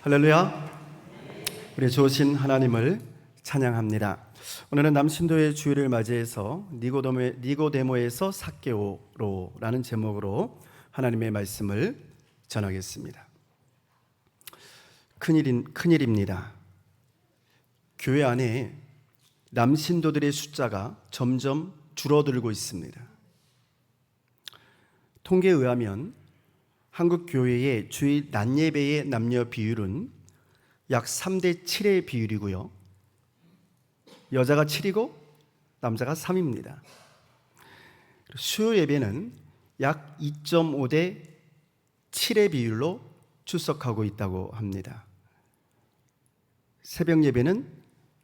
할렐루야. 우리 좋으신 하나님을 찬양합니다. 오늘은 남신도의 주일을 맞이해서 니고데모에서 삭개오로라는 제목으로 하나님의 말씀을 전하겠습니다. 큰일입니다. 교회 안에 남신도들의 숫자가 점점 줄어들고 있습니다. 통계에 의하면 한국 교회의 주일 낮 예배의 남녀 비율은 약 3대 7의 비율이고요. 여자가 7이고 남자가 3입니다. 수요 예배는 약 2.5대 7의 비율로 출석하고 있다고 합니다. 새벽 예배는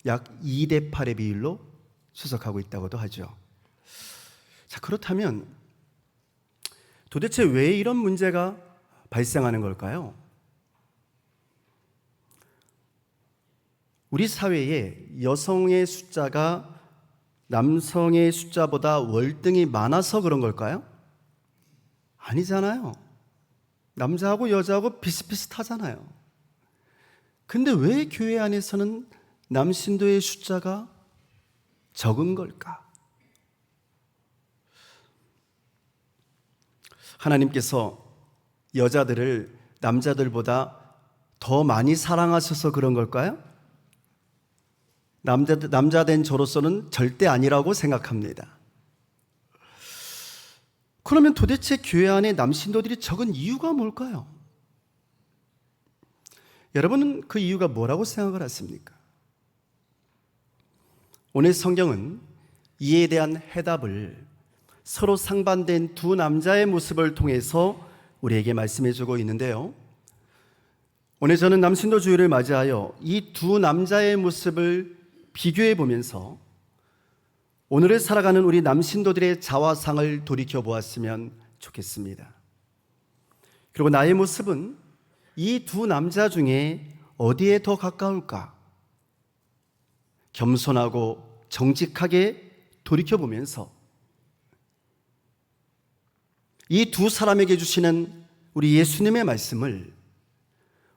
약 2대 8의 비율로 출석하고 있다고도 하죠. 자, 그렇다면 도대체 왜 이런 문제가 발생하는 걸까요? 우리 사회에 여성의 숫자가 남성의 숫자보다 월등히 많아서 그런 걸까요? 아니잖아요. 남자하고 여자하고 비슷비슷하잖아요. 근데 왜 교회 안에서는 남신도의 숫자가 적은 걸까? 하나님께서 여자들을 남자들보다 더 많이 사랑하셔서 그런 걸까요? 남자 된 저로서는 절대 아니라고 생각합니다. 그러면 도대체 교회 안에 남신도들이 적은 이유가 뭘까요? 여러분은 그 이유가 뭐라고 생각을 하십니까? 오늘 성경은 이에 대한 해답을 서로 상반된 두 남자의 모습을 통해서 우리에게 말씀해주고 있는데요. 오늘 저는 남신도 주일을 맞이하여 이 두 남자의 모습을 비교해 보면서 오늘을 살아가는 우리 남신도들의 자화상을 돌이켜 보았으면 좋겠습니다. 그리고 나의 모습은 이 두 남자 중에 어디에 더 가까울까? 겸손하고 정직하게 돌이켜 보면서 이 두 사람에게 주시는 우리 예수님의 말씀을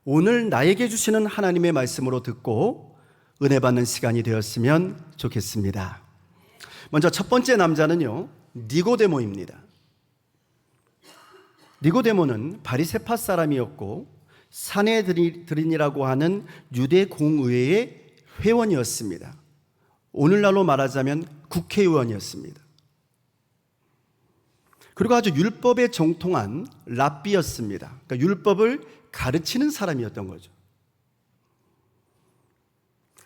오늘 나에게 주시는 하나님의 말씀으로 듣고 은혜 받는 시간이 되었으면 좋겠습니다. 먼저 첫 번째 남자는요, 니고데모입니다. 니고데모는 바리새파 사람이었고 사내드린이라고 하는 유대 공의회의 회원이었습니다. 오늘날로 말하자면 국회의원이었습니다. 그리고 아주 율법에 정통한 랍비였습니다. 그러니까 율법을 가르치는 사람이었던 거죠.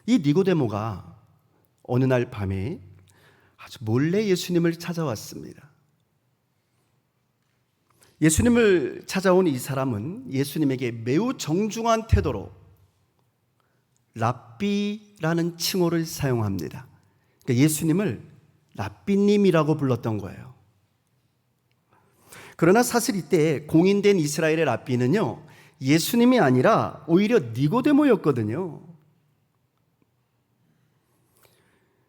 이 니고데모가 어느 날 밤에 아주 몰래 예수님을 찾아왔습니다. 예수님을 찾아온 이 사람은 예수님에게 매우 정중한 태도로 랍비라는 칭호를 사용합니다. 그러니까 예수님을 랍비님이라고 불렀던 거예요. 그러나 사실 이때 공인된 이스라엘의 랍비는요, 예수님이 아니라 오히려 니고데모였거든요.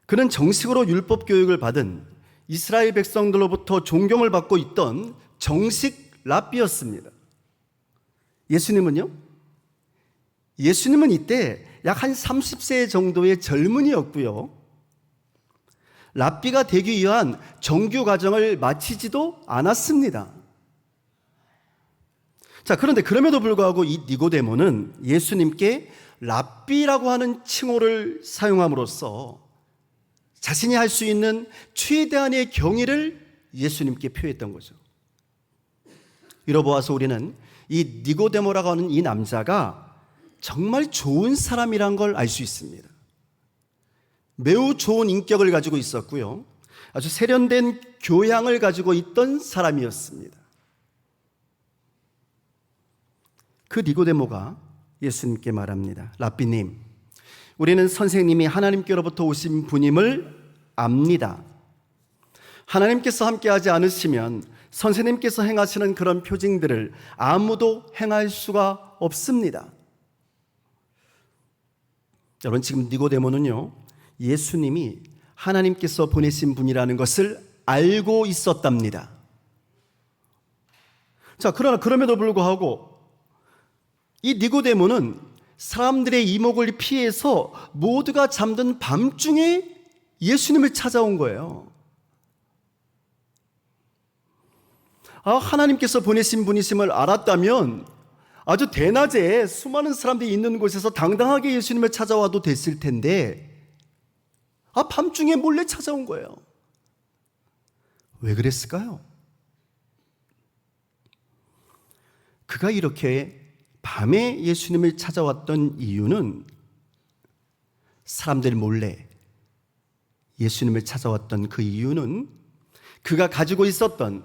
그는 정식으로 율법 교육을 받은 이스라엘 백성들로부터 존경을 받고 있던 정식 랍비였습니다. 예수님은 이때 약 한 30세 정도의 젊은이였고요. 랍비가 되기 위한 정규 과정을 마치지도 않았습니다. 자, 그런데 그럼에도 불구하고 이 니고데모는 예수님께 랍비라고 하는 칭호를 사용함으로써 자신이 할 수 있는 최대한의 경의를 예수님께 표했던 거죠. 이로 보아서 우리는 이 니고데모라고 하는 이 남자가 정말 좋은 사람이란 걸 알 수 있습니다. 매우 좋은 인격을 가지고 있었고요. 아주 세련된 교양을 가지고 있던 사람이었습니다. 그 니고데모가 예수님께 말합니다. 랍비님, 우리는 선생님이 하나님께로부터 오신 분임을 압니다. 하나님께서 함께하지 않으시면 선생님께서 행하시는 그런 표징들을 아무도 행할 수가 없습니다. 여러분, 지금 니고데모는요, 예수님이 하나님께서 보내신 분이라는 것을 알고 있었답니다. 자, 그러나 그럼에도 불구하고 이 니고데모는 사람들의 이목을 피해서 모두가 잠든 밤중에 예수님을 찾아온 거예요. 하나님께서 보내신 분이심을 알았다면 아주 대낮에 수많은 사람들이 있는 곳에서 당당하게 예수님을 찾아와도 됐을 텐데 밤중에 몰래 찾아온 거예요. 왜 그랬을까요? 그가 이렇게 밤에 예수님을 찾아왔던 이유는 사람들 몰래 예수님을 찾아왔던 그 이유는 그가 가지고 있었던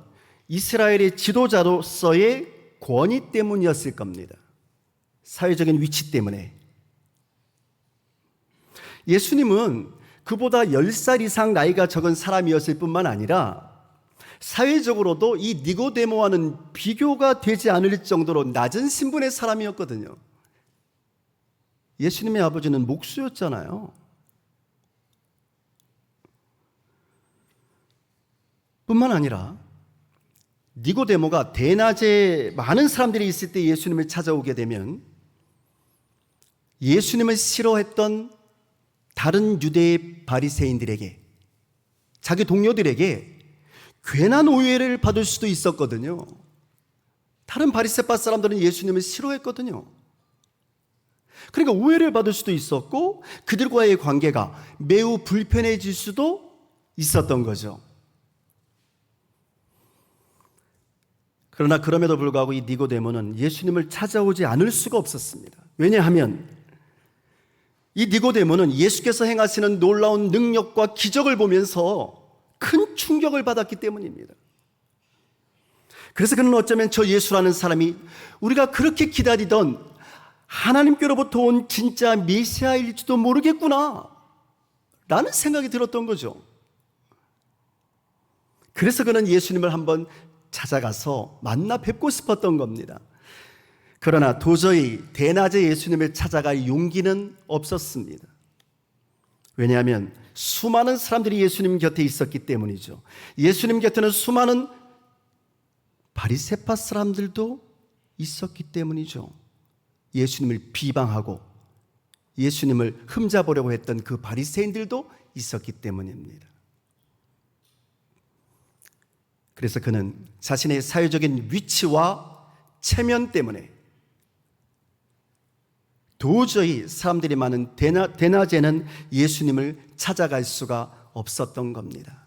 이스라엘의 지도자로서의 권위 때문이었을 겁니다. 사회적인 위치 때문에. 예수님은 그보다 10살 이상 나이가 적은 사람이었을 뿐만 아니라 사회적으로도 이 니고데모와는 비교가 되지 않을 정도로 낮은 신분의 사람이었거든요. 예수님의 아버지는 목수였잖아요. 뿐만 아니라 니고데모가 대낮에 많은 사람들이 있을 때 예수님을 찾아오게 되면 예수님을 싫어했던 다른 유대의 바리새인들에게, 자기 동료들에게 괜한 오해를 받을 수도 있었거든요. 다른 바리새파 사람들은 예수님을 싫어했거든요. 그러니까 오해를 받을 수도 있었고 그들과의 관계가 매우 불편해질 수도 있었던 거죠. 그러나 그럼에도 불구하고 이 니고데모는 예수님을 찾아오지 않을 수가 없었습니다. 왜냐하면 이 니고데모는 예수께서 행하시는 놀라운 능력과 기적을 보면서 큰 충격을 받았기 때문입니다. 그래서 그는 어쩌면 저 예수라는 사람이 우리가 그렇게 기다리던 하나님께로부터 온 진짜 메시아일지도 모르겠구나 라는 생각이 들었던 거죠. 그래서 그는 예수님을 한번 찾아가서 만나 뵙고 싶었던 겁니다. 그러나 도저히 대낮에 예수님을 찾아갈 용기는 없었습니다. 왜냐하면 수많은 사람들이 예수님 곁에 있었기 때문이죠. 예수님 곁에는 수많은 바리새파 사람들도 있었기 때문이죠. 예수님을 비방하고 예수님을 흠잡으려고 했던 그 바리새인들도 있었기 때문입니다. 그래서 그는 자신의 사회적인 위치와 체면 때문에 도저히 사람들이 많은 대낮에는 예수님을 찾아갈 수가 없었던 겁니다.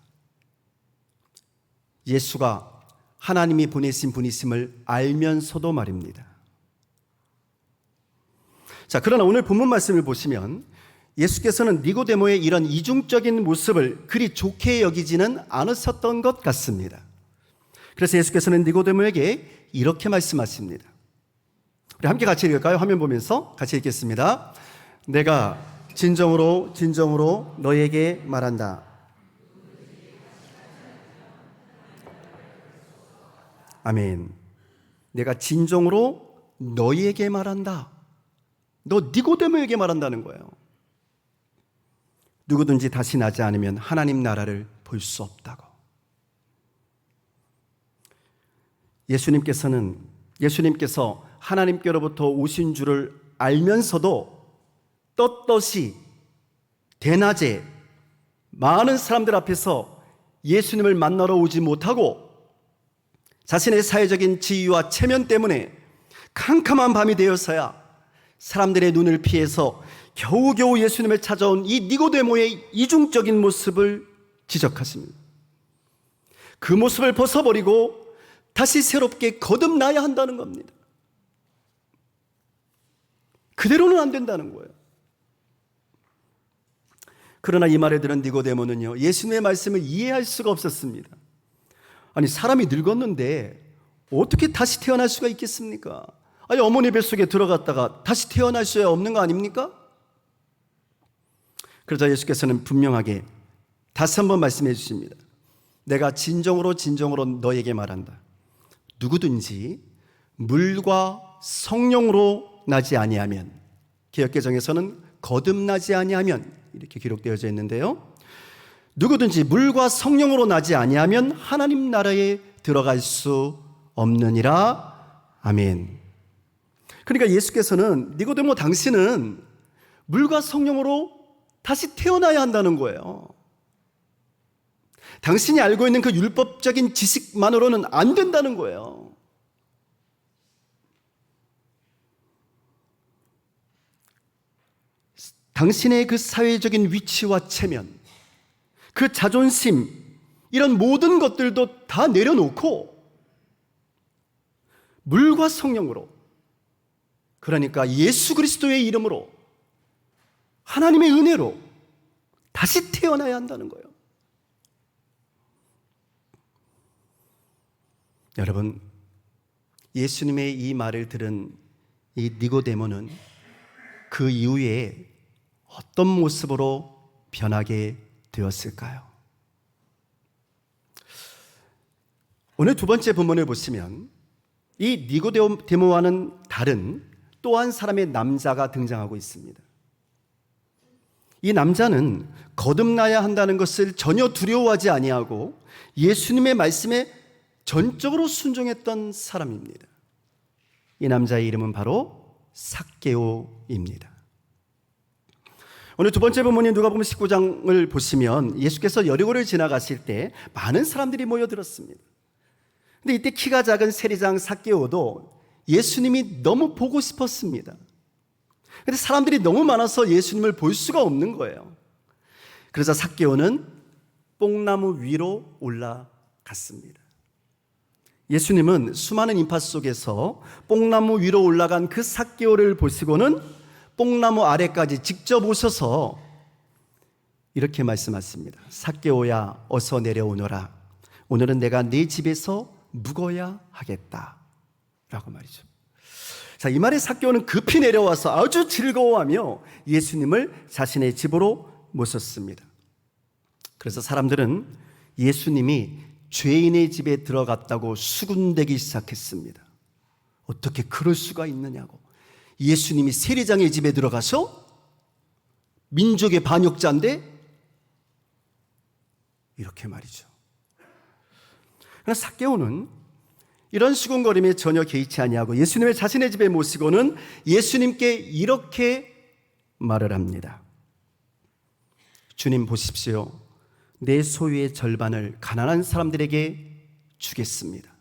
예수가 하나님이 보내신 분이심을 알면서도 말입니다. 자, 그러나 오늘 본문 말씀을 보시면 예수께서는 니고데모의 이런 이중적인 모습을 그리 좋게 여기지는 않으셨던 것 같습니다. 그래서 예수께서는 니고데모에게 이렇게 말씀하십니다. 우리 함께 같이 읽을까요? 화면 보면서 같이 읽겠습니다. 내가 진정으로 너에게 말한다. 아멘. 내가 진정으로 너희에게 말한다. 너 니고데모에게 말한다는 거예요. 누구든지 다시 나지 않으면 하나님 나라를 볼 수 없다고. 예수님께서 하나님께로부터 오신 줄을 알면서도 떳떳이 대낮에 많은 사람들 앞에서 예수님을 만나러 오지 못하고 자신의 사회적인 지위와 체면 때문에 캄캄한 밤이 되어서야 사람들의 눈을 피해서 겨우겨우 예수님을 찾아온 이 니고데모의 이중적인 모습을 지적하십니다. 그 모습을 벗어버리고 다시 새롭게 거듭나야 한다는 겁니다. 그대로는 안 된다는 거예요. 그러나 이 말을 들은 니고데모는요, 예수님의 말씀을 이해할 수가 없었습니다. 아니, 사람이 늙었는데 어떻게 다시 태어날 수가 있겠습니까? 아니, 어머니 뱃속에 들어갔다가 다시 태어날 수야 없는 거 아닙니까? 그러자 예수께서는 분명하게 다시 한번 말씀해 주십니다. 내가 진정으로 너에게 말한다. 누구든지 물과 성령으로 나지 아니하면, 개역개정에서는 거듭나지 아니하면 이렇게 기록되어져 있는데요, 누구든지 물과 성령으로 나지 아니하면 하나님 나라에 들어갈 수 없느니라. 아멘. 그러니까 예수께서는 니고데모 당신은 물과 성령으로 다시 태어나야 한다는 거예요. 당신이 알고 있는 그 율법적인 지식만으로는 안 된다는 거예요. 당신의 그 사회적인 위치와 체면, 그 자존심, 이런 모든 것들도 다 내려놓고 물과 성령으로, 그러니까 예수 그리스도의 이름으로, 하나님의 은혜로 다시 태어나야 한다는 거예요. 여러분, 예수님의 이 말을 들은 이 니고데모는 그 이후에 어떤 모습으로 변하게 되었을까요? 오늘 두 번째 본문을 보시면 이 니고데모와는 다른 또 한 사람의 남자가 등장하고 있습니다. 이 남자는 거듭나야 한다는 것을 전혀 두려워하지 아니하고 예수님의 말씀에 전적으로 순종했던 사람입니다. 이 남자의 이름은 바로 삭개오입니다. 오늘 두 번째 본문인 누가복음 19장을 보시면 예수께서 여리고를 지나가실 때 많은 사람들이 모여들었습니다. 근데 이때 키가 작은 세리장 삭개오도 예수님이 너무 보고 싶었습니다. 근데 사람들이 너무 많아서 예수님을 볼 수가 없는 거예요. 그래서 삭개오는 뽕나무 위로 올라갔습니다. 예수님은 수많은 인파 속에서 뽕나무 위로 올라간 그 삭개오를 보시고는 뽕나무 아래까지 직접 오셔서 이렇게 말씀하십니다. 삭개오야, 어서 내려오너라. 오늘은 내가 네 집에서 묵어야 하겠다 라고 말이죠. 자, 이 말에 삭개오는 급히 내려와서 아주 즐거워하며 예수님을 자신의 집으로 모셨습니다. 그래서 사람들은 예수님이 죄인의 집에 들어갔다고 수군대기 시작했습니다. 어떻게 그럴 수가 있느냐고. 예수님이 세리장의 집에 들어가서 민족의 반역자인데 이렇게 말이죠. 그러나 삭개오는 이런 수군거림에 전혀 개의치 아니하고 예수님을 자신의 집에 모시고는 예수님께 이렇게 말을 합니다. 주님 보십시오. 내 소유의 절반을 가난한 사람들에게 주겠습니다.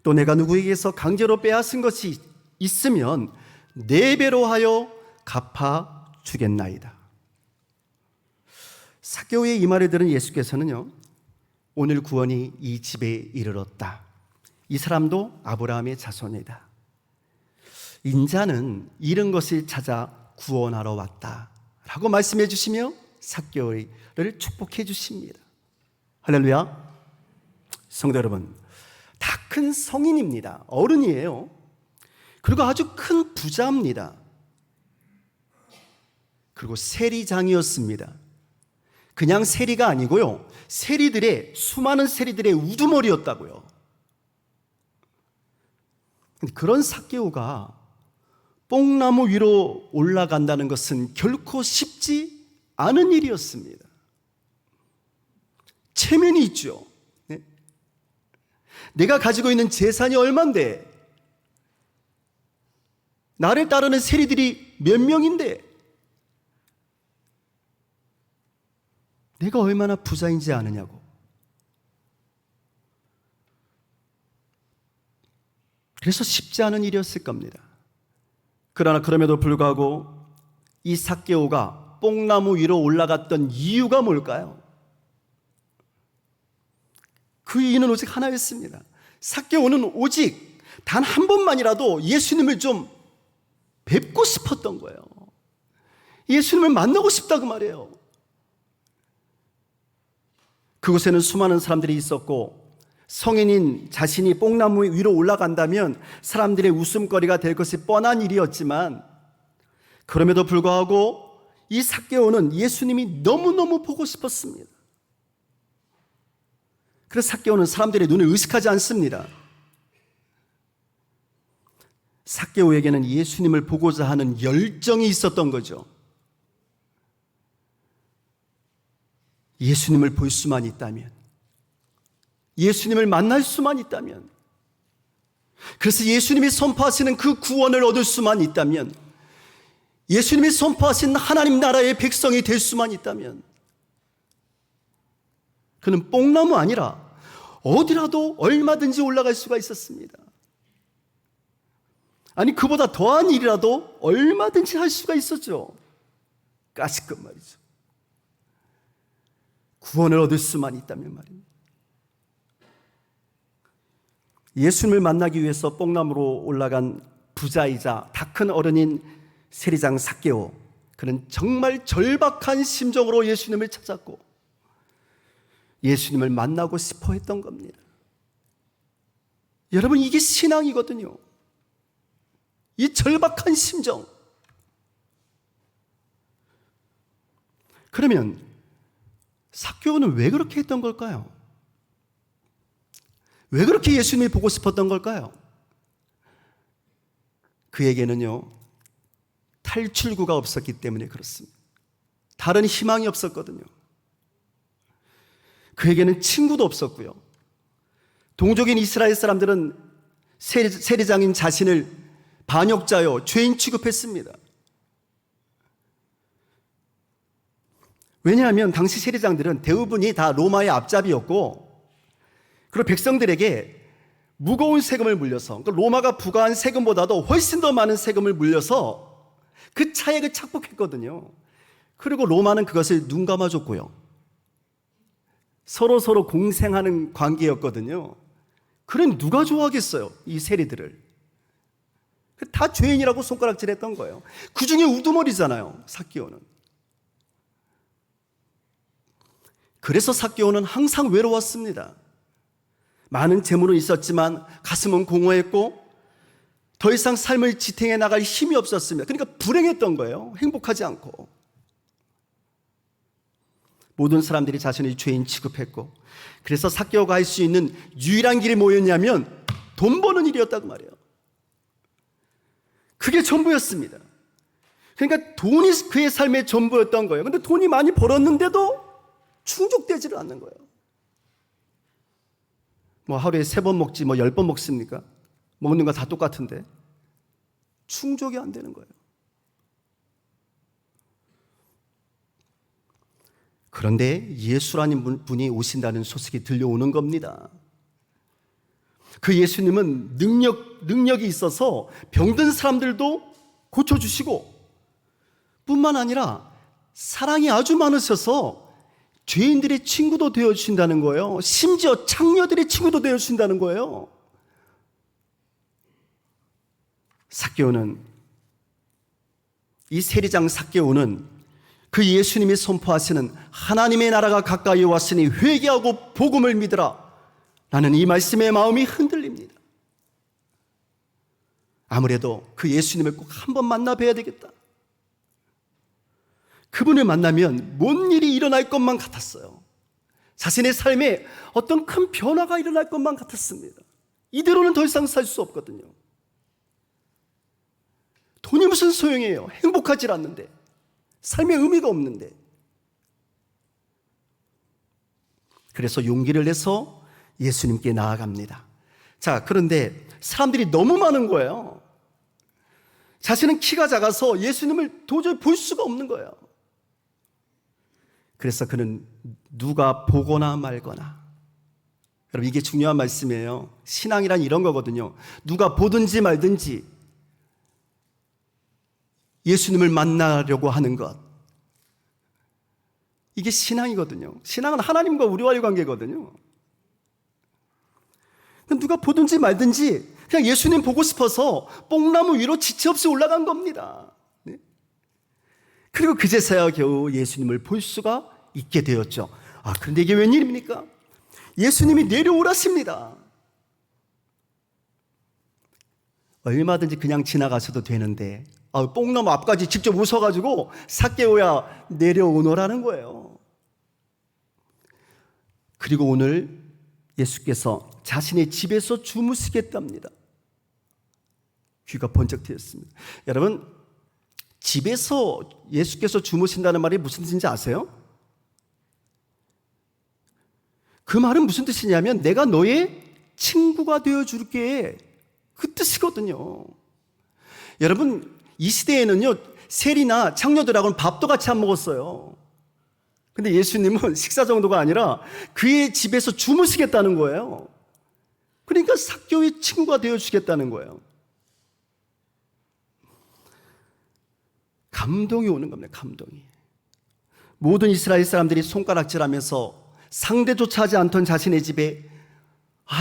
또 내가 누구에게서 강제로 빼앗은 것이 있으면 4배로 하여 갚아 주겠나이다. 삭개오의 이 말을 들은 예수께서는요, 오늘 구원이 이 집에 이르렀다. 이 사람도 아브라함의 자손이다. 인자는 잃은 것을 찾아 구원하러 왔다 라고 말씀해 주시며 삭개오를 축복해 주십니다. 할렐루야. 성도 여러분, 다 큰 성인입니다. 어른이에요. 그리고 아주 큰 부자입니다. 그리고 세리장이었습니다. 그냥 세리가 아니고요, 수많은 세리들의 우두머리였다고요. 그런 삭개오가 뽕나무 위로 올라간다는 것은 결코 쉽지 않은 일이었습니다. 체면이 있죠. 네? 내가 가지고 있는 재산이 얼만데, 나를 따르는 세리들이 몇 명인데, 내가 얼마나 부자인지 아느냐고. 그래서 쉽지 않은 일이었을 겁니다. 그러나 그럼에도 불구하고 이 삭개오가 뽕나무 위로 올라갔던 이유가 뭘까요? 그 이유는 오직 하나였습니다. 삭개오는 오직 단 한 번만이라도 예수님을 좀 뵙고 싶었던 거예요. 예수님을 만나고 싶다 그 말이에요. 그곳에는 수많은 사람들이 있었고 성인인 자신이 뽕나무 위로 올라간다면 사람들의 웃음거리가 될 것이 뻔한 일이었지만, 그럼에도 불구하고 이 삭개오는 예수님이 너무너무 보고 싶었습니다. 그래서 삭개오는 사람들의 눈을 의식하지 않습니다. 삭개오에게는 예수님을 보고자 하는 열정이 있었던 거죠. 예수님을 볼 수만 있다면, 예수님을 만날 수만 있다면, 그래서 예수님이 선포하시는 그 구원을 얻을 수만 있다면, 예수님이 선포하신 하나님 나라의 백성이 될 수만 있다면, 그는 뽕나무 아니라 어디라도 얼마든지 올라갈 수가 있었습니다. 아니, 그보다 더한 일이라도 얼마든지 할 수가 있었죠. 가시껏 말이죠. 구원을 얻을 수만 있다면 말입니다. 예수님을 만나기 위해서 뽕나무로 올라간 부자이자 다 큰 어른인 세리장 삭개오, 그는 정말 절박한 심정으로 예수님을 찾았고 예수님을 만나고 싶어 했던 겁니다. 여러분, 이게 신앙이거든요. 이 절박한 심정. 그러면 삭개오는 왜 그렇게 했던 걸까요? 왜 그렇게 예수님이 보고 싶었던 걸까요? 그에게는요, 탈출구가 없었기 때문에 그렇습니다. 다른 희망이 없었거든요. 그에게는 친구도 없었고요. 동족인 이스라엘 사람들은 세리장인 자신을 반역자요, 죄인 취급했습니다. 왜냐하면 당시 세리장들은 대부분이 다 로마의 앞잡이였고, 그리고 백성들에게 무거운 세금을 물려서, 그러니까 로마가 부과한 세금보다도 훨씬 더 많은 세금을 물려서 그 차액을 착복했거든요. 그리고 로마는 그것을 눈 감아줬고요. 서로 공생하는 관계였거든요. 그럼 누가 좋아하겠어요, 이 세리들을. 다 죄인이라고 손가락질했던 거예요. 그 중에 우두머리잖아요, 삭개오는. 그래서 삭개오는 항상 외로웠습니다. 많은 재물은 있었지만 가슴은 공허했고 더 이상 삶을 지탱해 나갈 힘이 없었습니다. 그러니까 불행했던 거예요. 행복하지 않고. 모든 사람들이 자신을 죄인 취급했고, 그래서 삭개오가 할 수 있는 유일한 길이 뭐였냐면 돈 버는 일이었다고 말이에요. 그게 전부였습니다. 그러니까 돈이 그의 삶의 전부였던 거예요. 그런데 돈이 많이 벌었는데도 충족되지를 않는 거예요. 뭐 하루에 3번 먹지 뭐 10번 먹습니까? 먹는 거 다 똑같은데 충족이 안 되는 거예요. 그런데 예수라는 분이 오신다는 소식이 들려오는 겁니다. 그 예수님은 능력이 있어서 병든 사람들도 고쳐주시고, 뿐만 아니라 사랑이 아주 많으셔서 죄인들의 친구도 되어주신다는 거예요. 심지어 창녀들의 친구도 되어주신다는 거예요. 삭개오는, 이 세리장 삭개오는 그 예수님이 선포하시는 하나님의 나라가 가까이 왔으니 회개하고 복음을 믿으라 라는 이 말씀의 마음이 흔들립니다. 아무래도 그 예수님을 꼭 한번 만나 뵈야 되겠다. 그분을 만나면 뭔 일이 일어날 것만 같았어요. 자신의 삶에 어떤 큰 변화가 일어날 것만 같았습니다. 이대로는 더 이상 살 수 없거든요. 돈이 무슨 소용이에요? 행복하지 않는데, 삶에 의미가 없는데. 그래서 용기를 내서 예수님께 나아갑니다. 자, 그런데 사람들이 너무 많은 거예요. 자신은 키가 작아서 예수님을 도저히 볼 수가 없는 거예요. 그래서 그는 누가 보거나 말거나, 여러분 이게 중요한 말씀이에요. 신앙이란 이런 거거든요. 누가 보든지 말든지 예수님을 만나려고 하는 것, 이게 신앙이거든요. 신앙은 하나님과 우리와의 관계거든요. 누가 보든지 말든지 그냥 예수님 보고 싶어서 뽕나무 위로 지체 없이 올라간 겁니다. 네? 그리고 그제서야 겨우 예수님을 볼 수가 있게 되었죠. 아, 그런데 이게 웬일입니까? 예수님이 내려오라십니다. 얼마든지 그냥 지나가셔도 되는데 뽕나무 앞까지 직접 오셔가지고 삭개오야 내려오너라는 거예요. 그리고 오늘 예수께서 자신의 집에서 주무시겠답니다. 귀가 번쩍 트였습니다. 여러분, 집에서 예수께서 주무신다는 말이 무슨 뜻인지 아세요? 그 말은 무슨 뜻이냐면 내가 너의 친구가 되어줄게, 그 뜻이거든요. 여러분, 이 시대에는요, 세리나 창녀들하고는 밥도 같이 안 먹었어요. 근데 예수님은 식사 정도가 아니라 그의 집에서 주무시겠다는 거예요. 그러니까 삭개오의 친구가 되어주겠다는 거예요. 감동이 오는 겁니다. 감동이. 모든 이스라엘 사람들이 손가락질하면서 상대조차 하지 않던 자신의 집에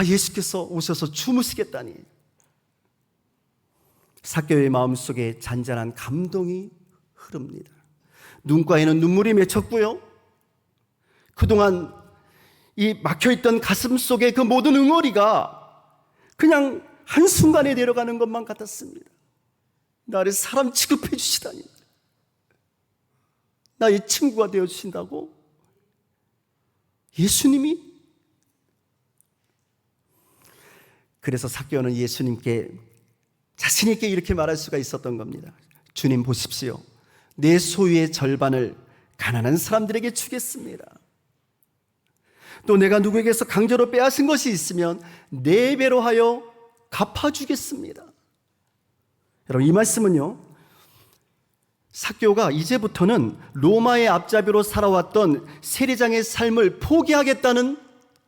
예수께서 오셔서 주무시겠다니. 삭개오의 마음속에 잔잔한 감동이 흐릅니다. 눈가에는 눈물이 맺혔고요. 그동안 이 막혀있던 가슴 속에 그 모든 응어리가 그냥 한순간에 내려가는 것만 같았습니다. 나를 사람 취급해 주시다니. 나의 친구가 되어주신다고? 예수님이? 그래서 삭개오는 예수님께 자신 있게 이렇게 말할 수가 있었던 겁니다. 주님 보십시오. 내 소유의 절반을 가난한 사람들에게 주겠습니다. 또 내가 누구에게서 강제로 빼앗은 것이 있으면 4배로 하여 갚아주겠습니다. 여러분, 이 말씀은요, 삭개오가 이제부터는 로마의 앞잡이로 살아왔던 세리장의 삶을 포기하겠다는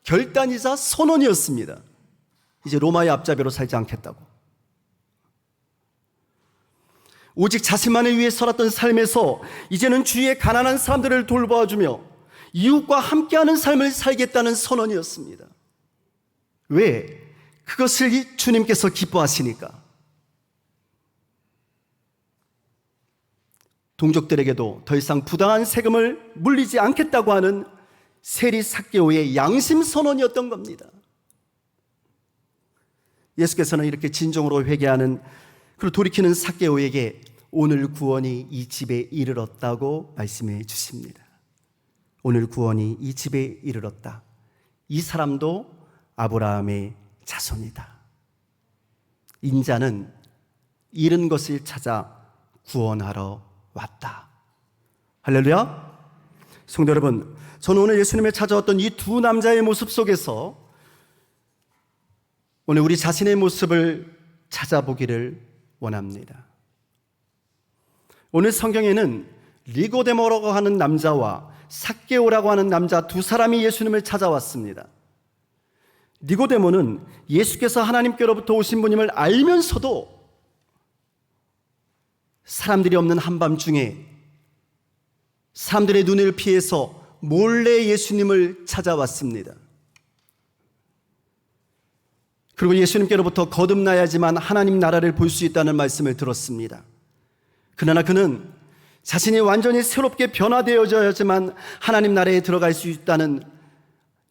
결단이자 선언이었습니다. 이제 로마의 앞잡이로 살지 않겠다고. 오직 자신만을 위해 살았던 삶에서 이제는 주위의 가난한 사람들을 돌봐주며 이웃과 함께하는 삶을 살겠다는 선언이었습니다. 왜? 그것을 주님께서 기뻐하시니까. 동족들에게도 더 이상 부당한 세금을 물리지 않겠다고 하는 세리 삭개오의 양심 선언이었던 겁니다. 예수께서는 이렇게 진정으로 회개하는 그리고 돌이키는 삭개오에게 오늘 구원이 이 집에 이르렀다고 말씀해 주십니다. 오늘 구원이 이 집에 이르렀다. 이 사람도 아브라함의 자손이다. 인자는 잃은 것을 찾아 구원하러 왔다. 할렐루야. 성도 여러분, 저는 오늘 예수님을 찾아왔던 이 두 남자의 모습 속에서 오늘 우리 자신의 모습을 찾아보기를 원합니다. 오늘 성경에는 니고데모라고 하는 남자와 삭개오라고 하는 남자 두 사람이 예수님을 찾아왔습니다. 니고데모는 예수께서 하나님께로부터 오신 분임을 알면서도 사람들이 없는 한밤중에 사람들의 눈을 피해서 몰래 예수님을 찾아왔습니다. 그리고 예수님께로부터 거듭나야지만 하나님 나라를 볼 수 있다는 말씀을 들었습니다. 그러나 그는 자신이 완전히 새롭게 변화되어져야지만 하나님 나라에 들어갈 수 있다는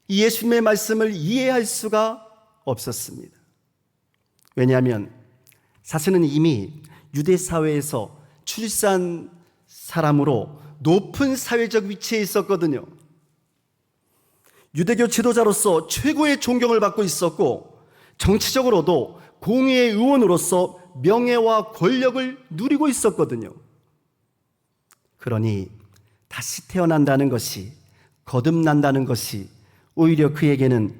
이 예수님의 말씀을 이해할 수가 없었습니다. 왜냐하면 자신은 이미 유대 사회에서 출산 사람으로 높은 사회적 위치에 있었거든요. 유대교 지도자로서 최고의 존경을 받고 있었고 정치적으로도 공의의 의원으로서 명예와 권력을 누리고 있었거든요. 그러니 다시 태어난다는 것이, 거듭난다는 것이 오히려 그에게는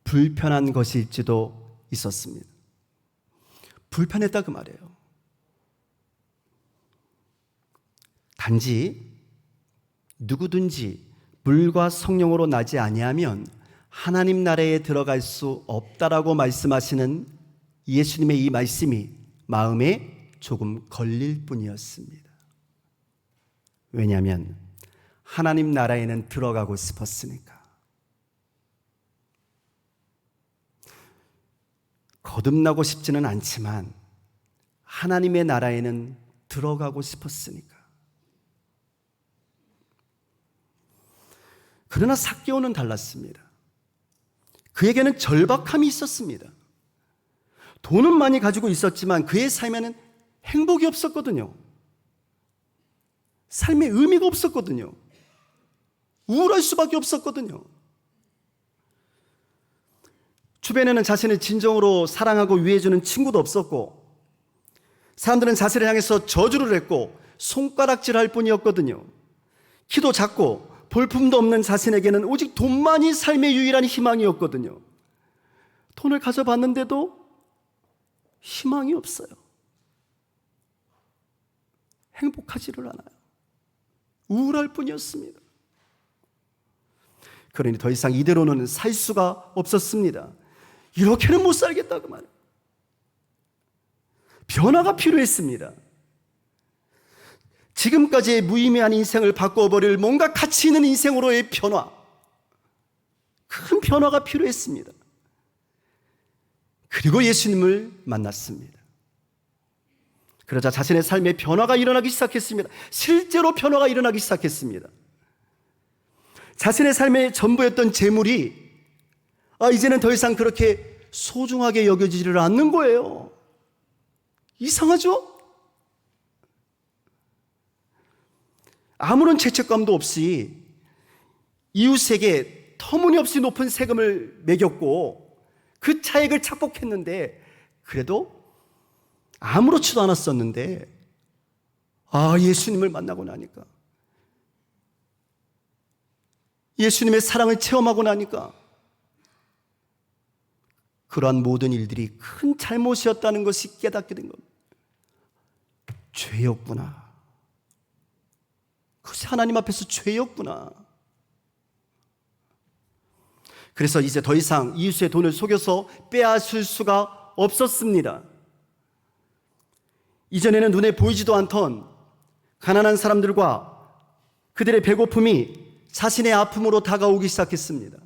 불편한 것일지도 있었습니다. 불편했다 그 말이에요. 단지 누구든지 물과 성령으로 나지 아니하면 하나님 나라에 들어갈 수 없다라고 말씀하시는 예수님의 이 말씀이 마음에 조금 걸릴 뿐이었습니다. 왜냐하면 하나님 나라에는 들어가고 싶었으니까. 거듭나고 싶지는 않지만 하나님의 나라에는 들어가고 싶었으니까. 그러나 삭개오는 달랐습니다. 그에게는 절박함이 있었습니다. 돈은 많이 가지고 있었지만 그의 삶에는 행복이 없었거든요. 삶에 의미가 없었거든요. 우울할 수밖에 없었거든요. 주변에는 자신을 진정으로 사랑하고 위해주는 친구도 없었고, 사람들은 자신을 향해서 저주를 했고 손가락질할 뿐이었거든요. 키도 작고 볼품도 없는 자신에게는 오직 돈만이 삶의 유일한 희망이었거든요. 돈을 가져봤는데도 희망이 없어요. 행복하지를 않아요. 우울할 뿐이었습니다. 그러니 더 이상 이대로는 살 수가 없었습니다. 이렇게는 못 살겠다 그 말이에요. 변화가 필요했습니다. 지금까지의 무의미한 인생을 바꿔버릴 뭔가 가치 있는 인생으로의 변화, 큰 변화가 필요했습니다. 그리고 예수님을 만났습니다. 그러자 자신의 삶에 변화가 일어나기 시작했습니다. 실제로 변화가 일어나기 시작했습니다. 자신의 삶의 전부였던 재물이 이제는 더 이상 그렇게 소중하게 여겨지지를 않는 거예요. 이상하죠? 아무런 죄책감도 없이 이웃에게 터무니없이 높은 세금을 매겼고 그 차액을 착복했는데 그래도 아무렇지도 않았었는데 예수님을 만나고 나니까, 예수님의 사랑을 체험하고 나니까 그러한 모든 일들이 큰 잘못이었다는 것이 깨닫게 된 겁니다. 죄였구나. 그것이 하나님 앞에서 죄였구나. 그래서 이제 더 이상 이웃의 돈을 속여서 빼앗을 수가 없었습니다. 이전에는 눈에 보이지도 않던 가난한 사람들과 그들의 배고픔이 자신의 아픔으로 다가오기 시작했습니다.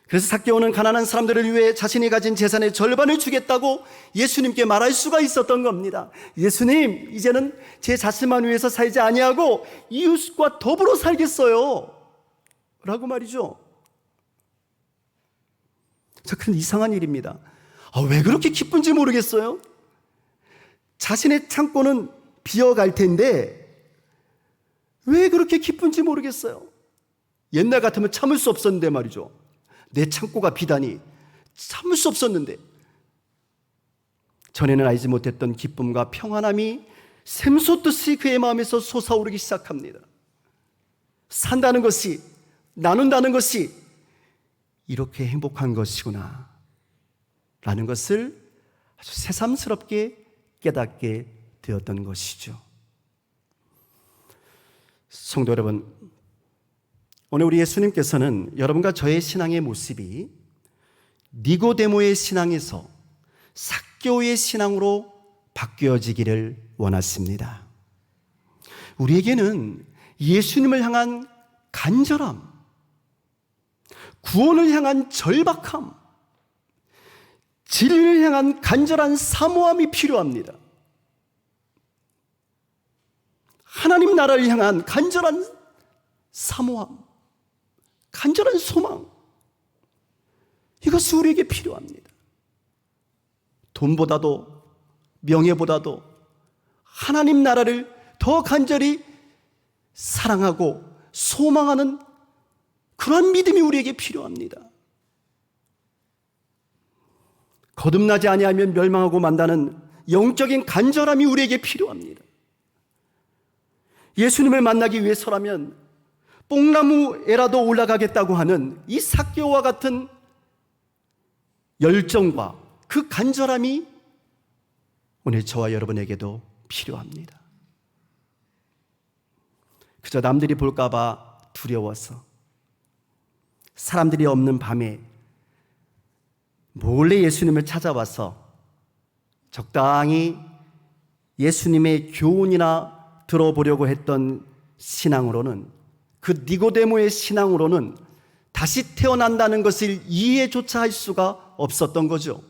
그래서 삭개오는 가난한 사람들을 위해 자신이 가진 재산의 절반을 주겠다고 예수님께 말할 수가 있었던 겁니다. 예수님, 이제는 제 자신만 위해서 살지 아니하고 이웃과 더불어 살겠어요 라고 말이죠. 그런데 이상한 일입니다. 왜 그렇게 기쁜지 모르겠어요. 자신의 창고는 비어갈 텐데 왜 그렇게 기쁜지 모르겠어요. 옛날 같으면 참을 수 없었는데 말이죠. 내 창고가 비다니 참을 수 없었는데, 전에는 알지 못했던 기쁨과 평안함이 샘솟듯이 그의 마음에서 솟아오르기 시작합니다. 산다는 것이, 나눈다는 것이 이렇게 행복한 것이구나 라는 것을 아주 새삼스럽게 깨닫게 되었던 것이죠. 성도 여러분, 오늘 우리 예수님께서는 여러분과 저의 신앙의 모습이 니고데모의 신앙에서 삭개오의 신앙으로 바뀌어지기를 원하십니다. 우리에게는 예수님을 향한 간절함, 구원을 향한 절박함, 진리를 향한 간절한 사모함이 필요합니다. 하나님 나라를 향한 간절한 사모함, 간절한 소망, 이것이 우리에게 필요합니다. 돈보다도 명예보다도 하나님 나라를 더 간절히 사랑하고 소망하는 그런 믿음이 우리에게 필요합니다. 거듭나지 아니하면 멸망하고 만다는 영적인 간절함이 우리에게 필요합니다. 예수님을 만나기 위해서라면 뽕나무에라도 올라가겠다고 하는 이 삭개오와 같은 열정과 그 간절함이 오늘 저와 여러분에게도 필요합니다. 그저 남들이 볼까 봐 두려워서 사람들이 없는 밤에 몰래 예수님을 찾아와서 적당히 예수님의 교훈이나 들어보려고 했던 신앙으로는, 그 니고데모의 신앙으로는 다시 태어난다는 것을 이해조차 할 수가 없었던 거죠.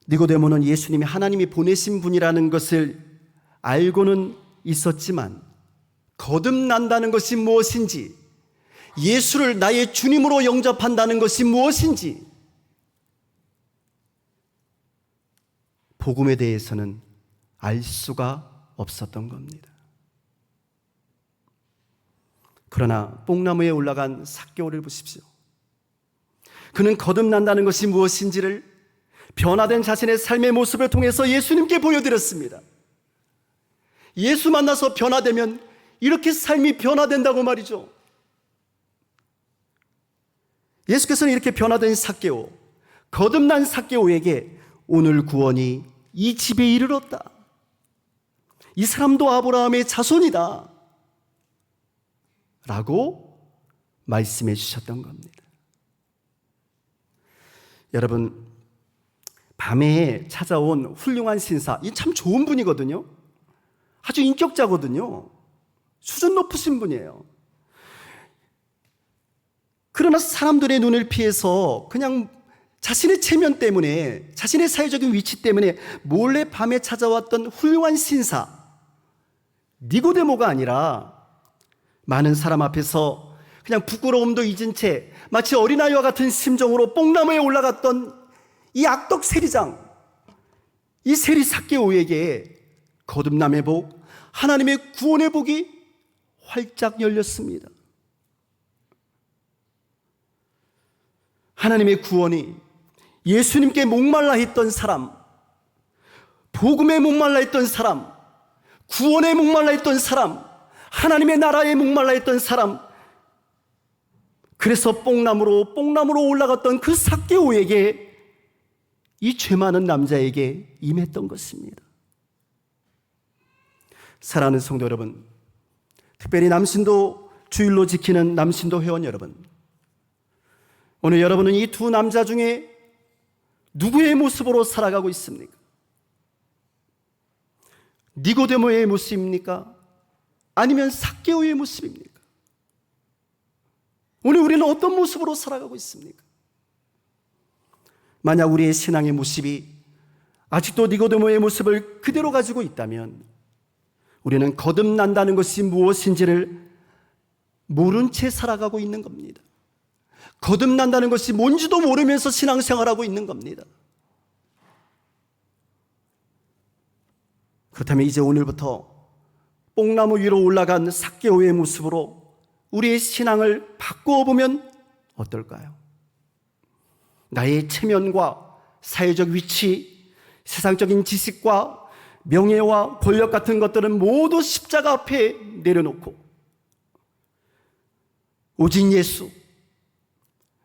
니고데모는 예수님이 하나님이 보내신 분이라는 것을 알고는 있었지만 거듭난다는 것이 무엇인지, 예수를 나의 주님으로 영접한다는 것이 무엇인지 복음에 대해서는 알 수가 없었던 겁니다. 그러나 뽕나무에 올라간 삭개오를 보십시오. 그는 거듭난다는 것이 무엇인지를 변화된 자신의 삶의 모습을 통해서 예수님께 보여드렸습니다. 예수 만나서 변화되면 이렇게 삶이 변화된다고 말이죠. 예수께서는 이렇게 변화된 삭개오, 거듭난 삭개오에게 오늘 구원이 이 집에 이르렀다. 이 사람도 아브라함의 자손이다. 라고 말씀해 주셨던 겁니다. 여러분, 밤에 찾아온 훌륭한 신사, 이 참 좋은 분이거든요. 아주 인격자거든요. 수준 높으신 분이에요. 그러나 사람들의 눈을 피해서 그냥 자신의 체면 때문에, 자신의 사회적인 위치 때문에 몰래 밤에 찾아왔던 훌륭한 신사 니고데모가 아니라 많은 사람 앞에서 그냥 부끄러움도 잊은 채 마치 어린아이와 같은 심정으로 뽕나무에 올라갔던 이 악덕 세리장, 이 세리 삭개오에게 거듭남의 복, 하나님의 구원의 복이 활짝 열렸습니다. 하나님의 구원이 예수님께 목말라 했던 사람, 복음에 목말라 했던 사람, 구원에 목말라 했던 사람, 하나님의 나라에 목말라 했던 사람, 그래서 뽕나무로 올라갔던 그 삭개오에게, 이 죄 많은 남자에게 임했던 것입니다. 사랑하는 성도 여러분, 특별히 남신도 주일로 지키는 남신도 회원 여러분, 오늘 여러분은 이 두 남자 중에 누구의 모습으로 살아가고 있습니까? 니고데모의 모습입니까? 아니면 삭개오의 모습입니까? 오늘 우리는 어떤 모습으로 살아가고 있습니까? 만약 우리의 신앙의 모습이 아직도 니고데모의 모습을 그대로 가지고 있다면 우리는 거듭난다는 것이 무엇인지를 모른 채 살아가고 있는 겁니다. 거듭난다는 것이 뭔지도 모르면서 신앙생활하고 있는 겁니다. 그렇다면 이제 오늘부터 뽕나무 위로 올라간 삭개오의 모습으로 우리의 신앙을 바꾸어 보면 어떨까요? 나의 체면과 사회적 위치, 세상적인 지식과 명예와 권력 같은 것들은 모두 십자가 앞에 내려놓고 오직 예수,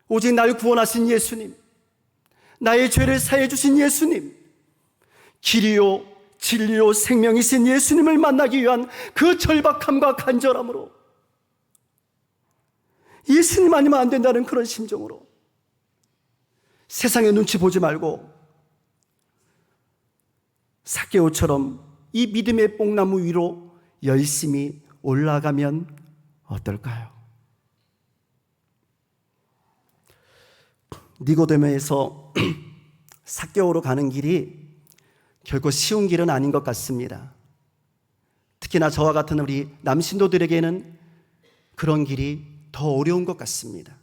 오직 날 구원하신 예수님, 나의 죄를 사해 주신 예수님, 길이요 진리요 생명이신 예수님을 만나기 위한 그 절박함과 간절함으로, 예수님 아니면 안 된다는 그런 심정으로 세상의 눈치 보지 말고 삭개오처럼 이 믿음의 뽕나무 위로 열심히 올라가면 어떨까요? 니고데모에서 삭개오로 가는 길이 결코 쉬운 길은 아닌 것 같습니다. 특히나 저와 같은 우리 남신도들에게는 그런 길이 더 어려운 것 같습니다.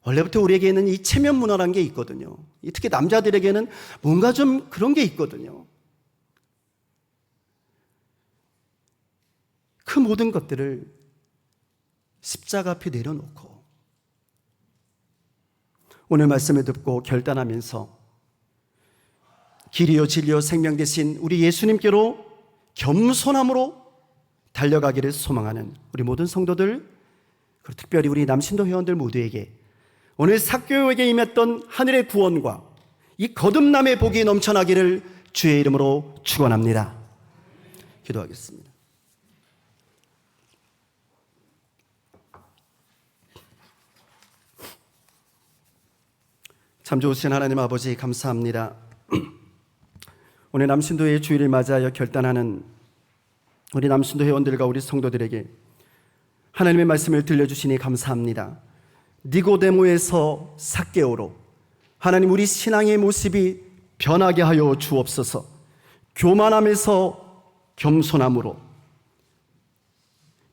원래부터 우리에게는 이 체면 문화라는 게 있거든요. 특히 남자들에게는 뭔가 좀 그런 게 있거든요. 그 모든 것들을 십자가 앞에 내려놓고 오늘 말씀을 듣고 결단하면서 길이요 진리요 생명 되신 우리 예수님께로 겸손함으로 달려가기를 소망하는 우리 모든 성도들, 그리고 특별히 우리 남신도 회원들 모두에게 오늘 삭개오에게 임했던 하늘의 구원과 이 거듭남의 복이 넘쳐나기를 주의 이름으로 축원합니다. 기도하겠습니다. 참 좋으신 하나님 아버지, 감사합니다. 오늘 남신도의 주일을 맞이하여 결단하는 우리 남신도 회원들과 우리 성도들에게 하나님의 말씀을 들려주시니 감사합니다. 니고데모에서 삭개오로 하나님, 우리 신앙의 모습이 변하게 하여 주옵소서. 교만함에서 겸손함으로,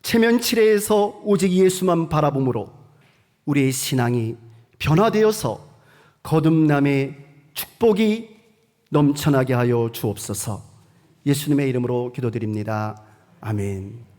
체면치레에서 오직 예수만 바라봄으로 우리의 신앙이 변화되어서 거듭남의 축복이 넘쳐나게 하여 주옵소서. 예수님의 이름으로 기도드립니다. 아멘.